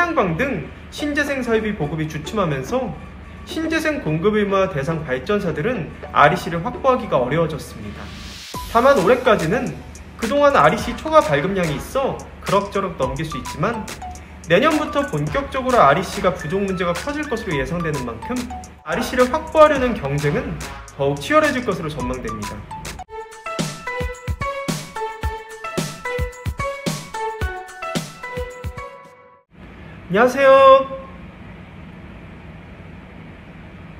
태양광 등 신재생 설비 보급이 주춤하면서 신재생 공급 의무화 대상 발전사들은 REC를 확보하기가 어려워졌습니다. 다만 올해까지는 그동안 REC 초과 발급량이 있어 그럭저럭 넘길 수 있지만 내년부터 본격적으로 REC가 부족 문제가 커질 것으로 예상되는 만큼 REC를 확보하려는 경쟁은 더욱 치열해질 것으로 전망됩니다. 안녕하세요.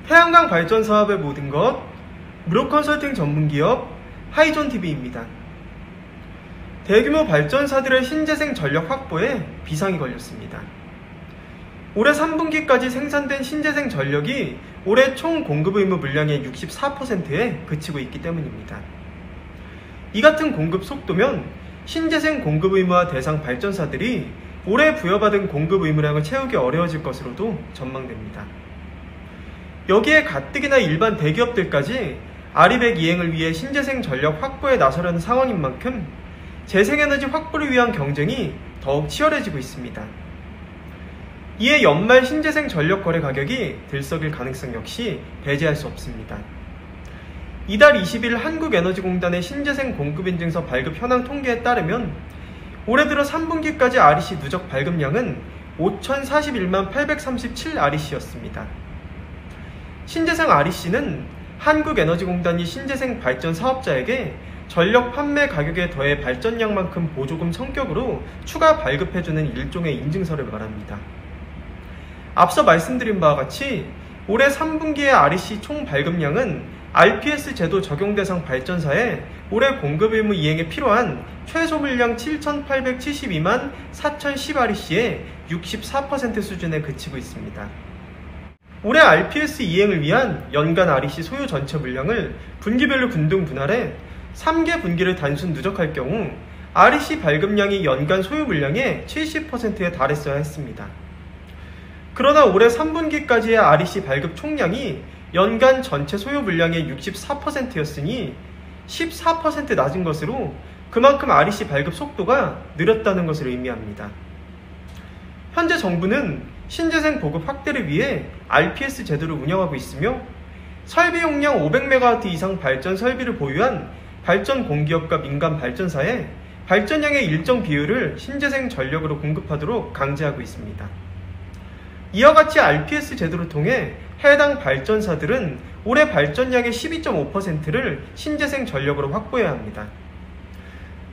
태양광 발전 사업의 모든 것 무료 컨설팅 전문기업 하이존TV입니다. 대규모 발전사들의 신재생 전력 확보에 비상이 걸렸습니다. 올해 3분기까지 생산된 신재생 전력이 올해 총 공급 의무 물량의 64%에 그치고 있기 때문입니다. 이 같은 공급 속도면 신재생 공급 의무화 대상 발전사들이 올해 부여받은 공급 의무량을 채우기 어려워질 것으로도 전망됩니다. 여기에 가뜩이나 일반 대기업들까지 RE100 이행을 위해 신재생 전력 확보에 나서려는 상황인 만큼 재생에너지 확보를 위한 경쟁이 더욱 치열해지고 있습니다. 이에 연말 신재생 전력 거래 가격이 들썩일 가능성 역시 배제할 수 없습니다. 이달 20일 한국에너지공단의 신재생 공급인증서 발급 현황 통계에 따르면 올해 들어 3분기까지 REC 누적 발급량은 5,041만 837 REC였습니다. 신재생 REC는 한국에너지공단이 신재생 발전 사업자에게 전력 판매 가격에 더해 발전량만큼 보조금 성격으로 추가 발급해주는 일종의 인증서를 말합니다. 앞서 말씀드린 바와 같이 올해 3분기의 REC 총 발급량은 RPS 제도 적용 대상 발전사에 올해 공급 의무 이행에 필요한 최소 물량 7,872만 4,010 REC의 64% 수준에 그치고 있습니다. 올해 RPS 이행을 위한 연간 REC 소요 전체 물량을 분기별로 균등 분할해 3개 분기를 단순 누적할 경우 REC 발급량이 연간 소요 물량의 70%에 달했어야 했습니다. 그러나 올해 3분기까지의 REC 발급 총량이 연간 전체 소요 물량의 64%였으니 14% 낮은 것으로 그만큼 REC 발급 속도가 느렸다는 것을 의미합니다. 현재 정부는 신재생 보급 확대를 위해 RPS 제도를 운영하고 있으며 설비 용량 500MW 이상 발전 설비를 보유한 발전 공기업과 민간 발전사에 발전량의 일정 비율을 신재생 전력으로 공급하도록 강제하고 있습니다. 이와 같이 RPS 제도를 통해 해당 발전사들은 올해 발전량의 12.5%를 신재생 전력으로 확보해야 합니다.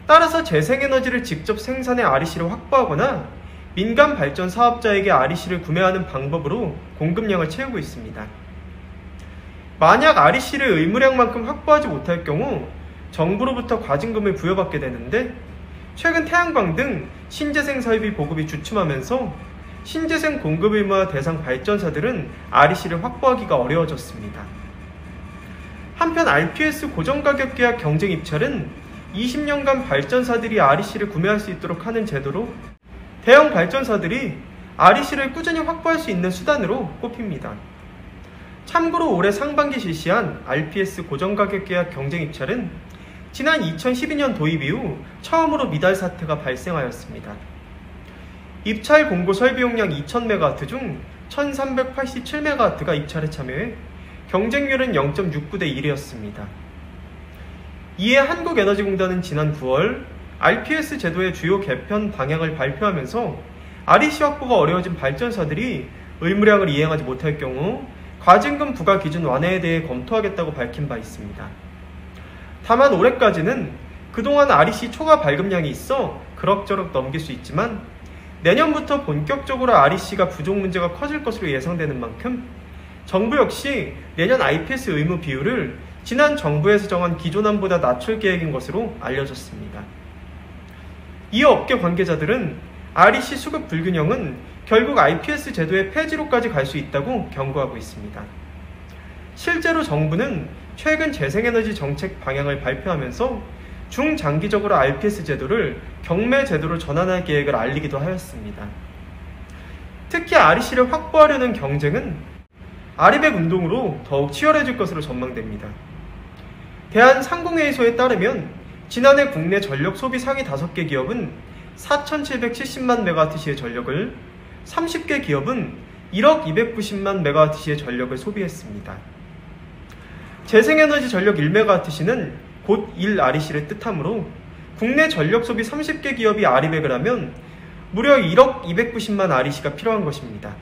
따라서 재생에너지를 직접 생산해 REC를 확보하거나 민간 발전 사업자에게 REC를 구매하는 방법으로 공급량을 채우고 있습니다. 만약 REC를 의무량만큼 확보하지 못할 경우 정부로부터 과징금을 부여받게 되는데 최근 태양광 등 신재생 설비 보급이 주춤하면서 신재생 공급 의무화 대상 발전사들은 REC를 확보하기가 어려워졌습니다. 한편 RPS 고정가격 계약 경쟁 입찰은 20년간 발전사들이 REC를 구매할 수 있도록 하는 제도로 대형 발전사들이 REC를 꾸준히 확보할 수 있는 수단으로 꼽힙니다. 참고로 올해 상반기 실시한 RPS 고정가격 계약 경쟁 입찰은 지난 2012년 도입 이후 처음으로 미달 사태가 발생하였습니다. 입찰 공고 설비 용량 2,000MW 중 1,387MW가 입찰에 참여해 경쟁률은 0.69대 1이었습니다. 이에 한국에너지공단은 지난 9월 RPS 제도의 주요 개편 방향을 발표하면서 REC 확보가 어려워진 발전사들이 의무량을 이행하지 못할 경우 과징금 부과 기준 완화에 대해 검토하겠다고 밝힌 바 있습니다. 다만 올해까지는 그동안 REC 초과 발급량이 있어 그럭저럭 넘길 수 있지만 내년부터 본격적으로 REC가 부족 문제가 커질 것으로 예상되는 만큼 정부 역시 내년 IPS 의무 비율을 지난 정부에서 정한 기존안보다 낮출 계획인 것으로 알려졌습니다. 이에 업계 관계자들은 REC 수급 불균형은 결국 IPS 제도의 폐지로까지 갈 수 있다고 경고하고 있습니다. 실제로 정부는 최근 재생에너지 정책 방향을 발표하면서 중장기적으로 RPS 제도를 경매 제도로 전환할 계획을 알리기도 하였습니다. 특히 REC를 확보하려는 경쟁은 RE100 운동으로 더욱 치열해질 것으로 전망됩니다. 대한상공회의소에 따르면 지난해 국내 전력 소비 상위 5개 기업은 4,770만 메가와트시의 전력을 30개 기업은 1억 290만 메가와트시의 전력을 소비했습니다. 재생에너지 전력 1메가와트시는 곧 1REC를 뜻하므로 국내 전력 소비 30개 기업이 RE100을 하면 무려 1억 290만 REC가 필요한 것입니다.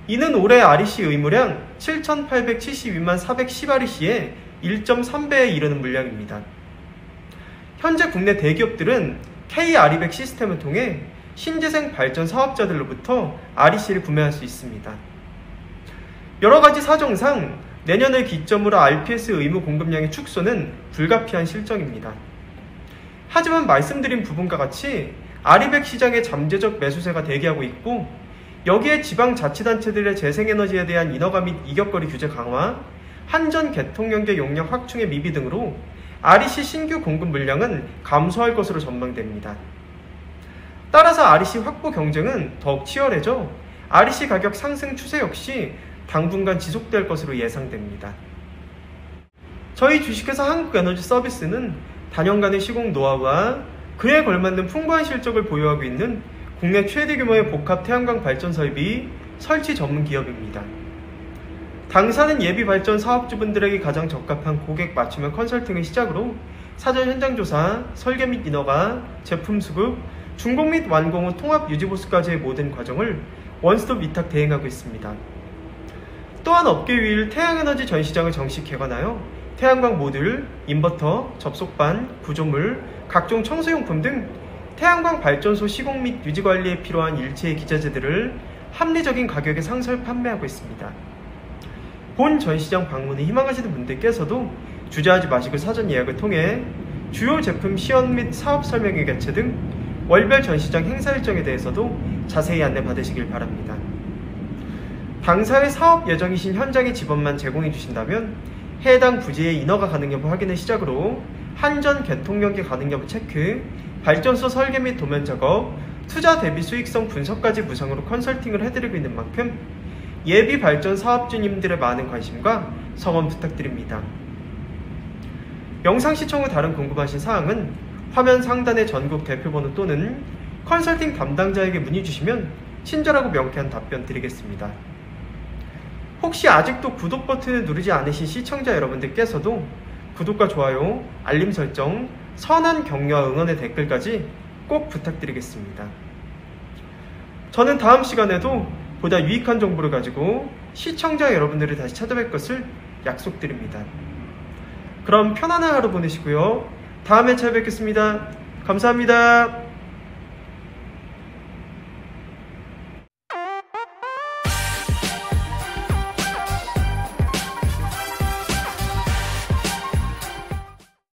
이는 올해 REC 의무량 7,872만 410REC의 1.3배에 이르는 물량입니다. 현재 국내 대기업들은 K-RE100 시스템을 통해 신재생 발전 사업자들로부터 REC를 구매할 수 있습니다. 여러가지 사정상 내년을 기점으로 RPS 의무 공급량의 축소는 불가피한 실정입니다. 하지만 말씀드린 부분과 같이 RE100 시장의 잠재적 매수세가 대기하고 있고, 여기에 지방자치단체들의 재생에너지에 대한 인허가 및 이격거리 규제 강화, 한전 개통연계 용량 확충의 미비 등으로 REC 신규 공급 물량은 감소할 것으로 전망됩니다. 따라서 REC 확보 경쟁은 더욱 치열해져 REC 가격 상승 추세 역시 당분간 지속될 것으로 예상됩니다. 저희 주식회사 한국에너지서비스는 단연간의 시공 노하우와 그에 걸맞는 풍부한 실적을 보유하고 있는 국내 최대 규모의 복합 태양광 발전 설비 설치 전문 기업입니다. 당사는 예비 발전 사업주분들에게 가장 적합한 고객 맞춤형 컨설팅을 시작으로 사전 현장 조사, 설계 및 인허가, 제품 수급, 준공 및 완공 후 통합 유지 보수까지의 모든 과정을 원스톱 위탁 대행하고 있습니다. 또한 업계 유일 태양에너지 전시장을 정식 개관하여 태양광 모듈, 인버터, 접속반, 구조물, 각종 청소용품 등 태양광 발전소 시공 및 유지 관리에 필요한 일체의 기자재들을 합리적인 가격에 상설 판매하고 있습니다. 본 전시장 방문을 희망하시는 분들께서도 주저하지 마시고 사전 예약을 통해 주요 제품 시연 및 사업 설명회 개최 등 월별 전시장 행사 일정에 대해서도 자세히 안내 받으시길 바랍니다. 당사의 사업 예정이신 현장의 지번만 제공해 주신다면 해당 부지의 인허가 가능 여부 확인을 시작으로 한전 개통연계 가능 여부 체크, 발전소 설계 및 도면 작업, 투자 대비 수익성 분석까지 무상으로 컨설팅을 해드리고 있는 만큼 예비 발전 사업주님들의 많은 관심과 성원 부탁드립니다. 영상 시청 후 다른 궁금하신 사항은 화면 상단의 전국 대표번호 또는 컨설팅 담당자에게 문의 주시면 친절하고 명쾌한 답변 드리겠습니다. 혹시 아직도 구독 버튼을 누르지 않으신 시청자 여러분들께서도 구독과 좋아요, 알림 설정, 선한 격려와 응원의 댓글까지 꼭 부탁드리겠습니다. 저는 다음 시간에도 보다 유익한 정보를 가지고 시청자 여러분들을 다시 찾아뵐 것을 약속드립니다. 그럼 편안한 하루 보내시고요. 다음에 찾아뵙겠습니다. 감사합니다.